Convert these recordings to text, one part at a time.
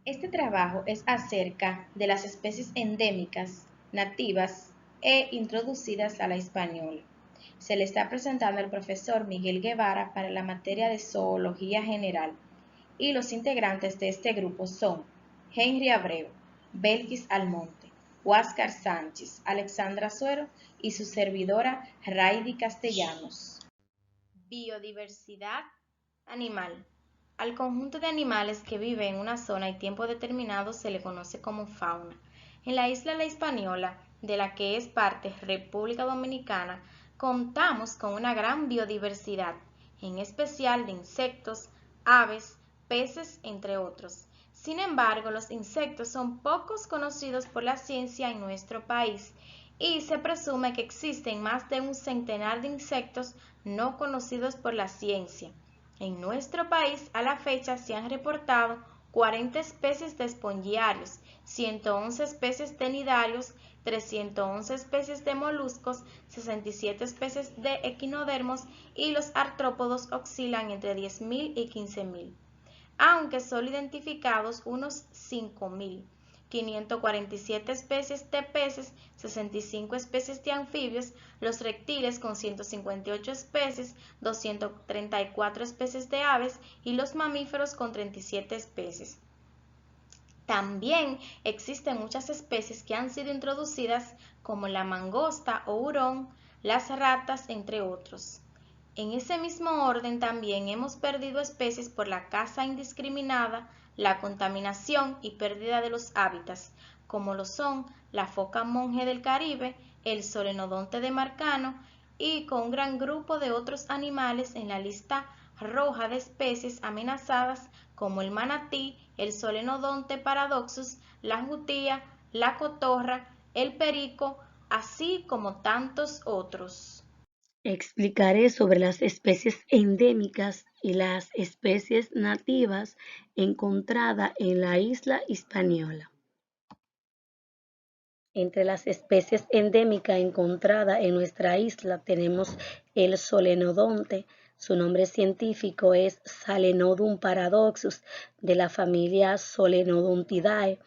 Este trabajo es acerca de las especies endémicas, nativas e introducidas a la española. Se le está presentando al profesor Miguel Guevara para la materia de Zoología General y los integrantes de este grupo son Henry Abreu, Belkis Almonte, Huáscar Sánchez, Alexandra Suero y su servidora Raidy Castellanos. Biodiversidad animal. Al conjunto de animales que vive en una zona y tiempo determinado se le conoce como fauna. En la isla La Hispaniola, de la que es parte República Dominicana, contamos con una gran biodiversidad, en especial de insectos, aves, peces, entre otros. Sin embargo, los insectos son pocos conocidos por la ciencia en nuestro país y se presume que existen más de un centenar de insectos no conocidos por la ciencia. En nuestro país, a la fecha, se han reportado 40 especies de espongiarios, 111 especies de nidarios, 311 especies de moluscos, 67 especies de equinodermos y los artrópodos oscilan entre 10.000 y 15.000, aunque solo identificados unos 5.000. 547 especies de peces, 65 especies de anfibios, los reptiles con 158 especies, 234 especies de aves y los mamíferos con 37 especies. También existen muchas especies que han sido introducidas como la mangosta o hurón, las ratas, entre otros. En ese mismo orden también hemos perdido especies por la caza indiscriminada, la contaminación y pérdida de los hábitats, como lo son la foca monje del Caribe, el solenodonte de Marcano y con un gran grupo de otros animales en la lista roja de especies amenazadas como el manatí, el solenodonte paradoxus, la jutía, la cotorra, el perico, así como tantos otros. Explicaré sobre las especies endémicas y las especies nativas encontradas en la isla Hispaniola. Entre las especies endémicas encontradas en nuestra isla tenemos el solenodonte. Su nombre científico es Solenodon paradoxus de la familia Solenodontidae.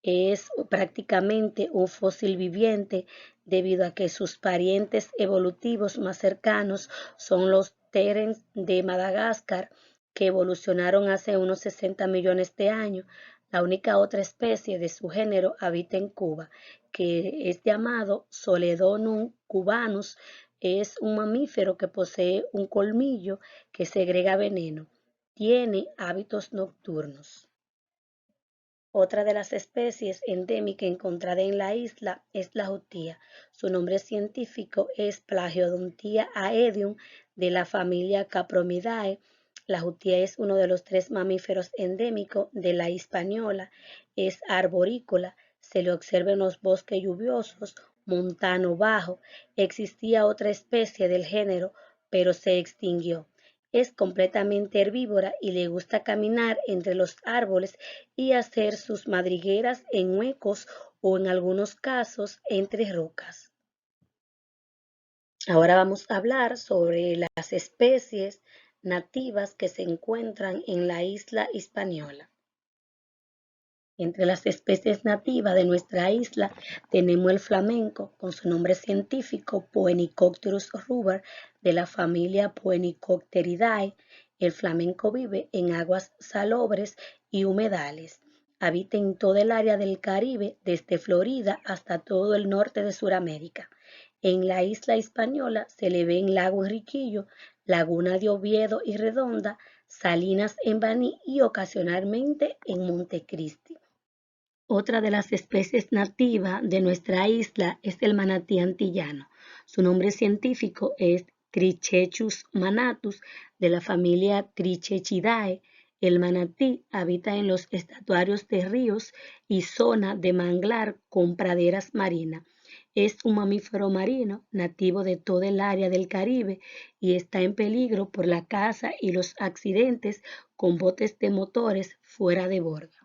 Es prácticamente un fósil viviente debido a que sus parientes evolutivos más cercanos son los terens de Madagascar, que evolucionaron hace unos 60 millones de años. La única otra especie de su género habita en Cuba, que es llamado Solenodon cubanus. Es un mamífero que posee un colmillo que segrega veneno. Tiene hábitos nocturnos. Otra de las especies endémicas encontradas en la isla es la jutía. Su nombre científico es Plagiodontia aedium de la familia Capromidae. La jutía es uno de los 3 mamíferos endémicos de la Hispaniola. Es arborícola. Se le observa en los bosques lluviosos, montano bajo. Existía otra especie del género, pero se extinguió. Es completamente herbívora y le gusta caminar entre los árboles y hacer sus madrigueras en huecos o en algunos casos entre rocas. Ahora vamos a hablar sobre las especies nativas que se encuentran en la isla Hispaniola. Entre las especies nativas de nuestra isla tenemos el flamenco, con su nombre científico Phoenicopterus ruber, de la familia Phoenicopteridae. El flamenco vive en aguas salobres y humedales. Habita en todo el área del Caribe, desde Florida hasta todo el norte de Sudamérica. En la isla Hispaniola se le ve en Lago Enriquillo, Laguna de Oviedo y Redonda, Salinas en Baní y ocasionalmente en Montecristi. Otra de las especies nativas de nuestra isla es el manatí antillano. Su nombre científico es Trichechus manatus, de la familia Trichechidae. El manatí habita en los estuarios de ríos y zona de manglar con praderas marinas. Es un mamífero marino nativo de toda el área del Caribe y está en peligro por la caza y los accidentes con botes de motores fuera de borda.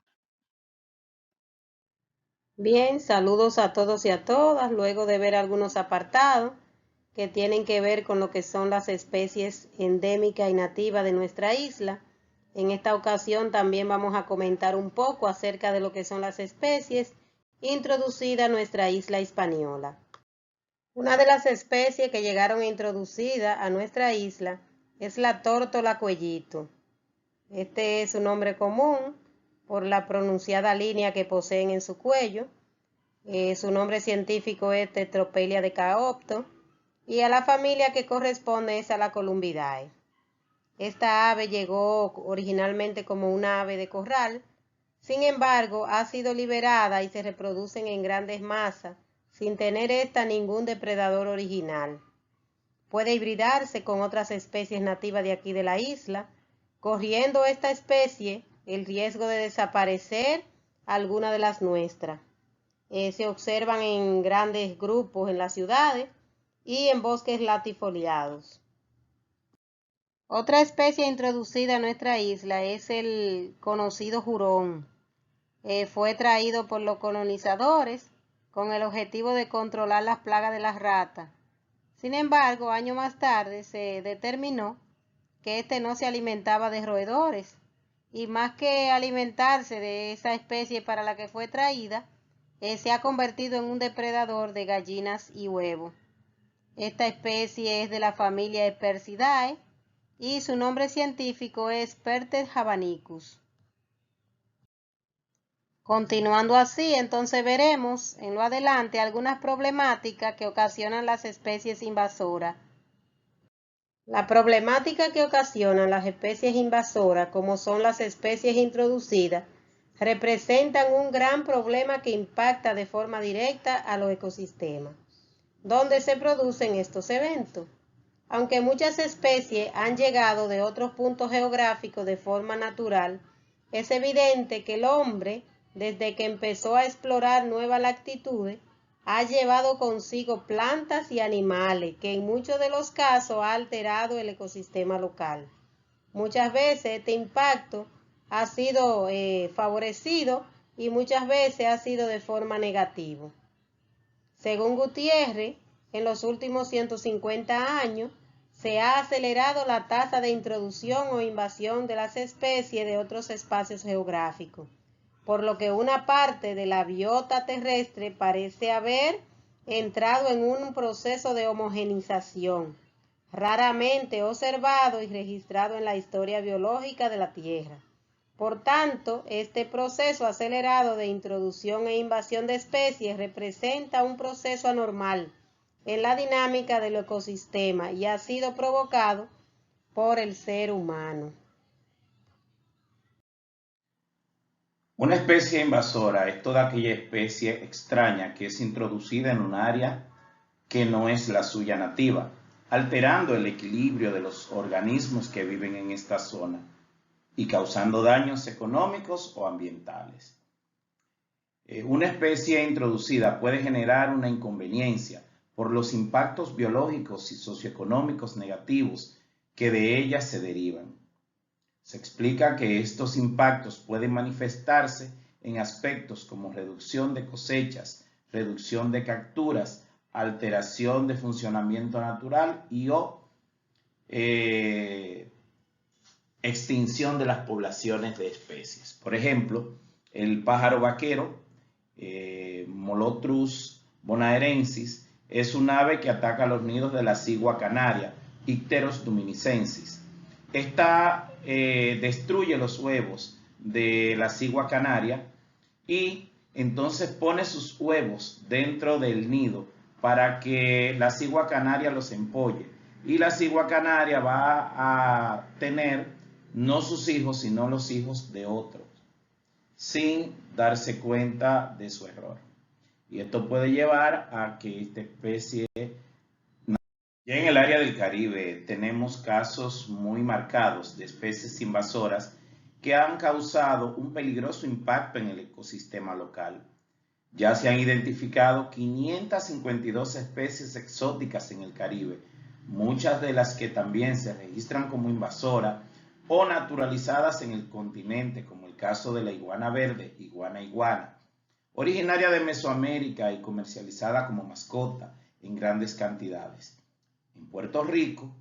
Bien, saludos a todos y a todas. Luego de ver algunos apartados que tienen que ver con lo que son las especies endémicas y nativas de nuestra isla, En esta ocasión también vamos a comentar un poco acerca de lo que son las especies introducidas a nuestra isla Hispaniola. Una de las especies que llegaron introducidas a nuestra isla es la tórtola cuellito. Este es su nombre común por la pronunciada línea que poseen en su cuello. Su nombre científico es Tetropelia decaopto y a la familia que corresponde es a la Columbidae. Esta ave llegó originalmente como una ave de corral, sin embargo ha sido liberada y se reproducen en grandes masas sin tener esta ningún depredador original. Puede hibridarse con otras especies nativas de aquí de la isla, corriendo esta especie el riesgo de desaparecer alguna de las nuestras. Se observan en grandes grupos en las ciudades y en bosques latifoliados. Otra especie introducida a nuestra isla es el conocido jurón. Fue traído por los colonizadores con el objetivo de controlar las plagas de las ratas. Sin embargo, años más tarde se determinó que este no se alimentaba de roedores y más que alimentarse de esa especie para la que fue traída, se ha convertido en un depredador de gallinas y huevos. Esta especie es de la familia Percidae y su nombre científico es Pertes javanicus. Continuando así, entonces veremos en lo adelante algunas problemáticas que ocasionan las especies invasoras. La problemática que ocasionan las especies invasoras, como son las especies introducidas, representan un gran problema que impacta de forma directa a los ecosistemas, donde se producen estos eventos. Aunque muchas especies han llegado de otros puntos geográficos de forma natural, es evidente que el hombre, desde que empezó a explorar nuevas latitudes, ha llevado consigo plantas y animales que en muchos de los casos ha alterado el ecosistema local. Muchas veces este impacto ha sido favorecido y muchas veces ha sido de forma negativa. Según Gutiérrez, en los últimos 150 años se ha acelerado la tasa de introducción o invasión de las especies de otros espacios geográficos, por lo que una parte de la biota terrestre parece haber entrado en un proceso de homogenización, raramente observado y registrado en la historia biológica de la Tierra. Por tanto, este proceso acelerado de introducción e invasión de especies representa un proceso anormal en la dinámica del ecosistema y ha sido provocado por el ser humano. Una especie invasora es toda aquella especie extraña que es introducida en un área que no es la suya nativa, alterando el equilibrio de los organismos que viven en esta zona y causando daños económicos o ambientales. Una especie introducida puede generar una inconveniencia por los impactos biológicos y socioeconómicos negativos que de ella se derivan. Se explica que estos impactos pueden manifestarse en aspectos como reducción de cosechas, reducción de capturas, alteración de funcionamiento natural y o extinción de las poblaciones de especies. Por ejemplo, el pájaro vaquero, Molotrus bonaerensis, es un ave que ataca los nidos de la cigua canaria, Icterus duminicensis. Esta destruye los huevos de la cigua canaria y entonces pone sus huevos dentro del nido para que la cigua canaria los empolle. Y la cigua canaria va a tener no sus hijos, sino los hijos de otros, sin darse cuenta de su error. Y esto puede llevar a que esta especie... Ya en el área del Caribe tenemos casos muy marcados de especies invasoras que han causado un peligroso impacto en el ecosistema local. Ya se han identificado 552 especies exóticas en el Caribe, muchas de las que también se registran como invasoras o naturalizadas en el continente, como el caso de la iguana verde, iguana, originaria de Mesoamérica y comercializada como mascota en grandes cantidades. En Puerto Rico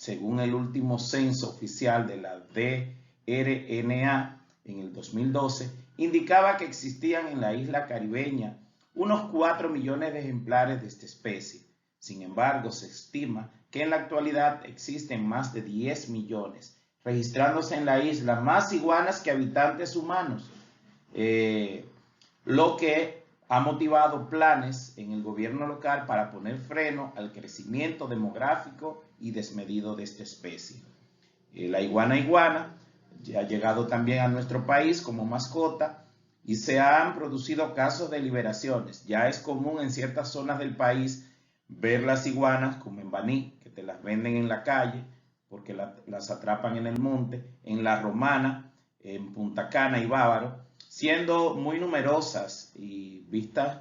según el último censo oficial de la DRNA en el 2012, indicaba que existían en la isla caribeña unos 4 millones de ejemplares de esta especie. Sin embargo, se estima que en la actualidad existen más de 10 millones, registrándose en la isla más iguanas que habitantes humanos, lo que ha motivado planes en el gobierno local para poner freno al crecimiento demográfico y desmedido de esta especie. La iguana ya ha llegado también a nuestro país como mascota y se han producido casos de liberaciones. Ya es común en ciertas zonas del país ver las iguanas, como en Baní, que te las venden en la calle porque las atrapan en el monte, en La Romana, en Punta Cana y Bávaro, siendo muy numerosas y vistas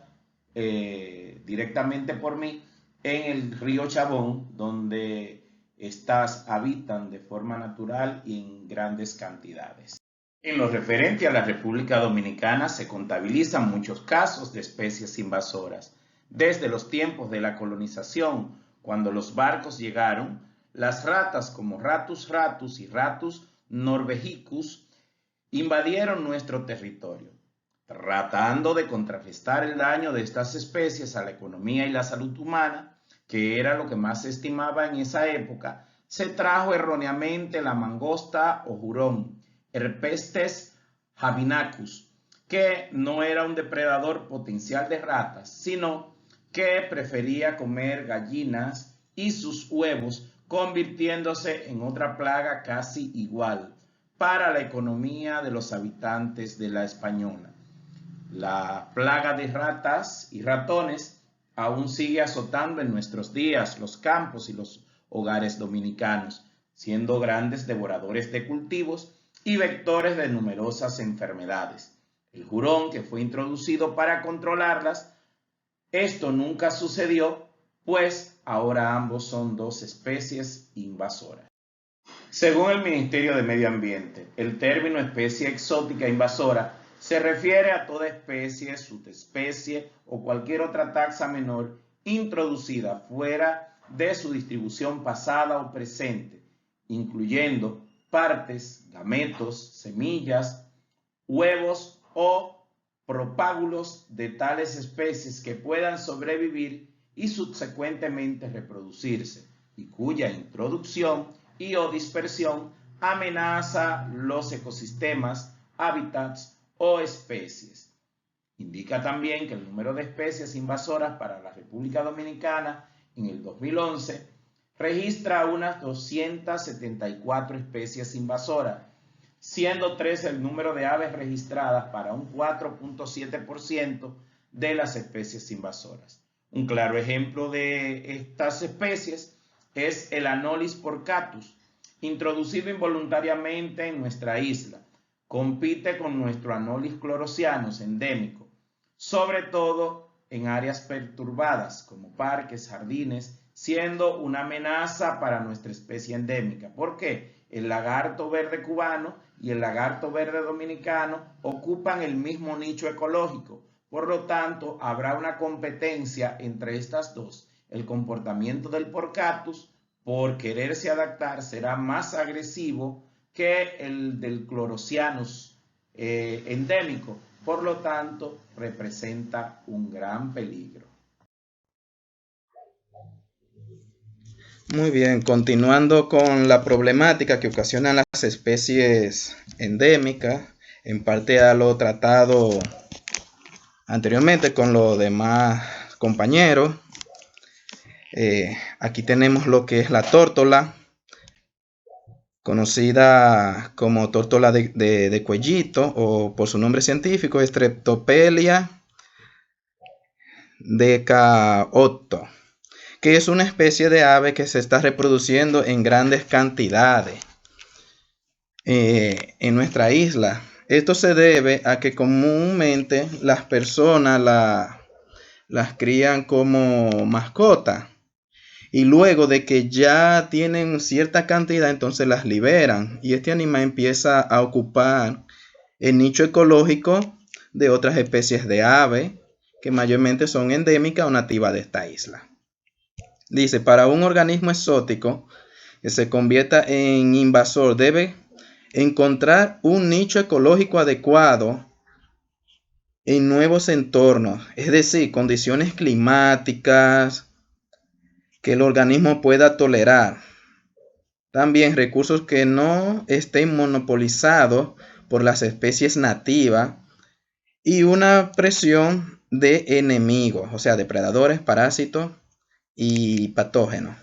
directamente por mí en el río Chabón, donde estas habitan de forma natural y en grandes cantidades. En lo referente a la República Dominicana se contabilizan muchos casos de especies invasoras. Desde los tiempos de la colonización, cuando los barcos llegaron, las ratas como Ratus ratus y Ratus norvegicus invadieron nuestro territorio. Tratando de contrarrestar el daño de estas especies a la economía y la salud humana, que era lo que más se estimaba en esa época, se trajo erróneamente la mangosta o jurón, Herpestes javinaceus, que no era un depredador potencial de ratas, sino que prefería comer gallinas y sus huevos, convirtiéndose en otra plaga casi igual para la economía de los habitantes de la Española. La plaga de ratas y ratones aún sigue azotando en nuestros días los campos y los hogares dominicanos, siendo grandes devoradores de cultivos y vectores de numerosas enfermedades. El jurón, que fue introducido para controlarlas, esto nunca sucedió, pues ahora ambos son dos especies invasoras. Según el Ministerio de Medio Ambiente, el término especie exótica invasora se refiere a toda especie, subespecie o cualquier otra taxa menor introducida fuera de su distribución pasada o presente, incluyendo partes, gametos, semillas, huevos o propágulos de tales especies que puedan sobrevivir y subsecuentemente reproducirse, y cuya introducción y o dispersión amenaza los ecosistemas, hábitats o especies. Indica también que el número de especies invasoras para la República Dominicana en el 2011 registra unas 274 especies invasoras, siendo 3 el número de aves registradas para un 4.7% de las especies invasoras. Un claro ejemplo de estas especies es el Anolis porcatus, introducido involuntariamente en nuestra isla. Compite con nuestro Anolis clorosianus endémico, sobre todo en áreas perturbadas como parques, jardines, siendo una amenaza para nuestra especie endémica. ¿Por qué? El lagarto verde cubano y el lagarto verde dominicano ocupan el mismo nicho ecológico. Por lo tanto, habrá una competencia entre estas dos. El comportamiento del porcatus, por quererse adaptar, será más agresivo que el del clorosianus endémico. Por lo tanto, representa un gran peligro. Muy bien, continuando con la problemática que ocasionan las especies endémicas, en parte a lo tratado anteriormente con los demás compañeros. Aquí tenemos lo que es la tórtola, conocida como tórtola de cuellito o por su nombre científico Streptopelia decaotto, que es una especie de ave que se está reproduciendo en grandes cantidades en nuestra isla. Esto se debe a que comúnmente las personas las crían como mascota y luego de que ya tienen cierta cantidad, entonces las liberan y este animal empieza a ocupar el nicho ecológico de otras especies de ave que mayormente son endémicas o nativas de esta isla. Dice, para un organismo exótico que se convierta en invasor, debe encontrar un nicho ecológico adecuado en nuevos entornos, es decir, condiciones climáticas que el organismo pueda tolerar. También recursos que no estén monopolizados por las especies nativas y una presión de enemigos, o sea, depredadores, parásitos y patógenos.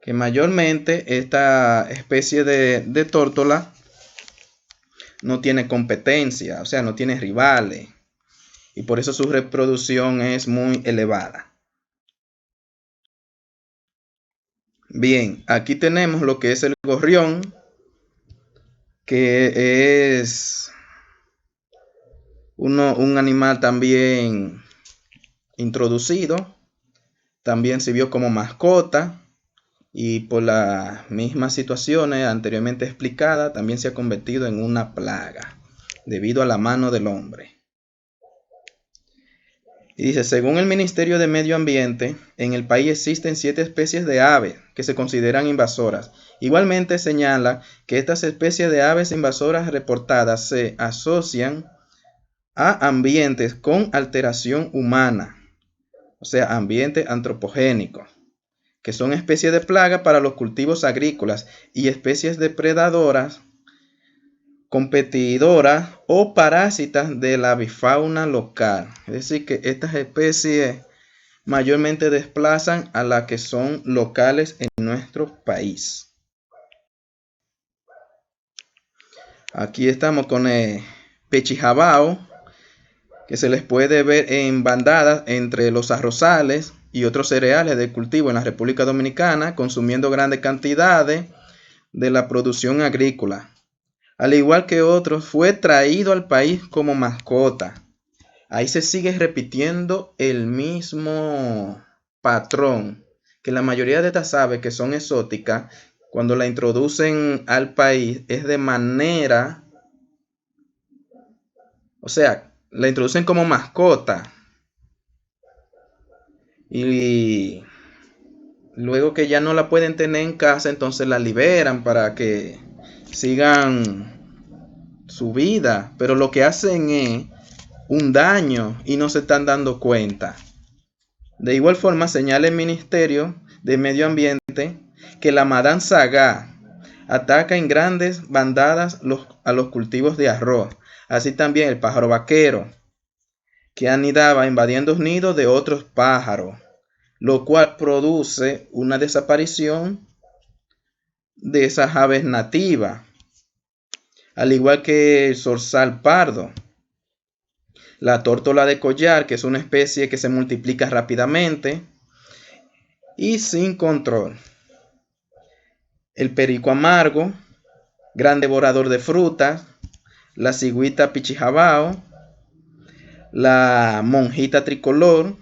Que mayormente esta especie de tórtola no tiene competencia, o sea, no tiene rivales, y por eso su reproducción es muy elevada. Bien, aquí tenemos lo que es el gorrión, que es un animal también introducido, también sirvió como mascota y por las mismas situaciones anteriormente explicadas también se ha convertido en una plaga debido a la mano del hombre. Y dice, según el Ministerio de Medio Ambiente, en el país existen 7 especies de aves que se consideran invasoras. Igualmente señala que estas especies de aves invasoras reportadas se asocian a ambientes con alteración humana, o sea, ambiente antropogénico, que son especies de plaga para los cultivos agrícolas y especies depredadoras, competidoras o parásitas de la avifauna local. Es decir, que estas especies mayormente desplazan a las que son locales en nuestro país. Aquí estamos con el pechijabao, que se les puede ver en bandadas entre los arrozales y otros cereales de cultivo en la República Dominicana, consumiendo grandes cantidades de la producción agrícola. Al igual que otros, fue traído al país como mascota. Ahí se sigue repitiendo el mismo patrón, que la mayoría de estas aves que son exóticas, cuando la introducen al país, es de manera, o sea, la introducen como mascota. Y luego que ya no la pueden tener en casa, entonces la liberan para que sigan su vida. Pero lo que hacen es un daño y no se están dando cuenta. De igual forma, señala el Ministerio de Medio Ambiente que la Madán Sagá ataca en grandes bandadas a los cultivos de arroz. Así también el pájaro vaquero, que anidaba invadiendo nidos de otros pájaros, lo cual produce una desaparición de esas aves nativas, al igual que el zorzal pardo, la tórtola de collar, que es una especie que se multiplica rápidamente y sin control, el perico amargo, gran devorador de frutas, la cigüita pichijabao, la monjita tricolor.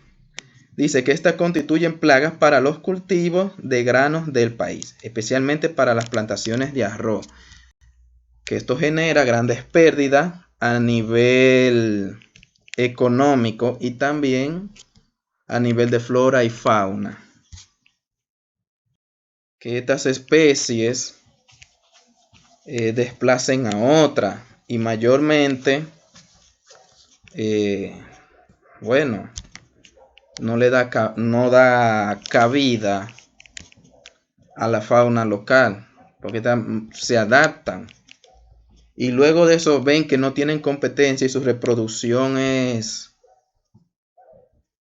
Dice que estas constituyen plagas para los cultivos de granos del país, especialmente para las plantaciones de arroz, que esto genera grandes pérdidas a nivel económico y también a nivel de flora y fauna. Que estas especies desplacen a otras y mayormente, no da cabida a la fauna local, porque se adaptan y luego de eso ven que no tienen competencia y su reproducción es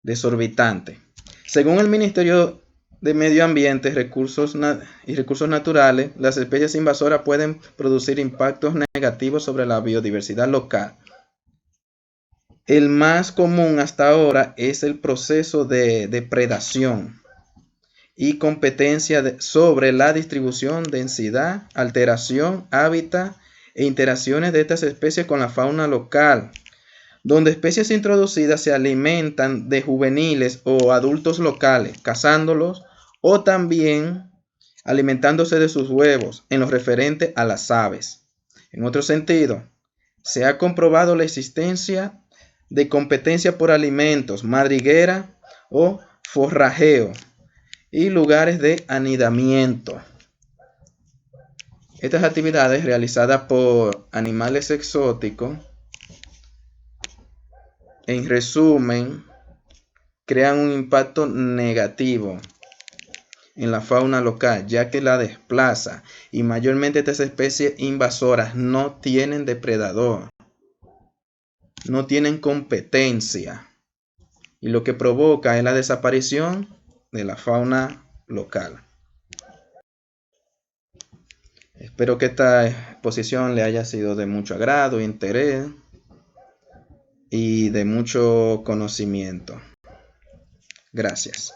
desorbitante. Según el Ministerio de Medio Ambiente y Recursos Naturales, las especies invasoras pueden producir impactos negativos sobre la biodiversidad local. El más común hasta ahora es el proceso de depredación y competencia sobre la distribución, densidad, alteración, hábitat e interacciones de estas especies con la fauna local, donde especies introducidas se alimentan de juveniles o adultos locales, cazándolos o también alimentándose de sus huevos en lo referente a las aves. En otro sentido, se ha comprobado la existencia de competencia por alimentos, madriguera o forrajeo y lugares de anidamiento. Estas actividades realizadas por animales exóticos, en resumen, crean un impacto negativo en la fauna local, ya que la desplaza, y mayormente estas especies invasoras no tienen depredador, no tienen competencia, y lo que provoca es la desaparición de la fauna local. Espero que esta exposición le haya sido de mucho agrado, interés y de mucho conocimiento. Gracias.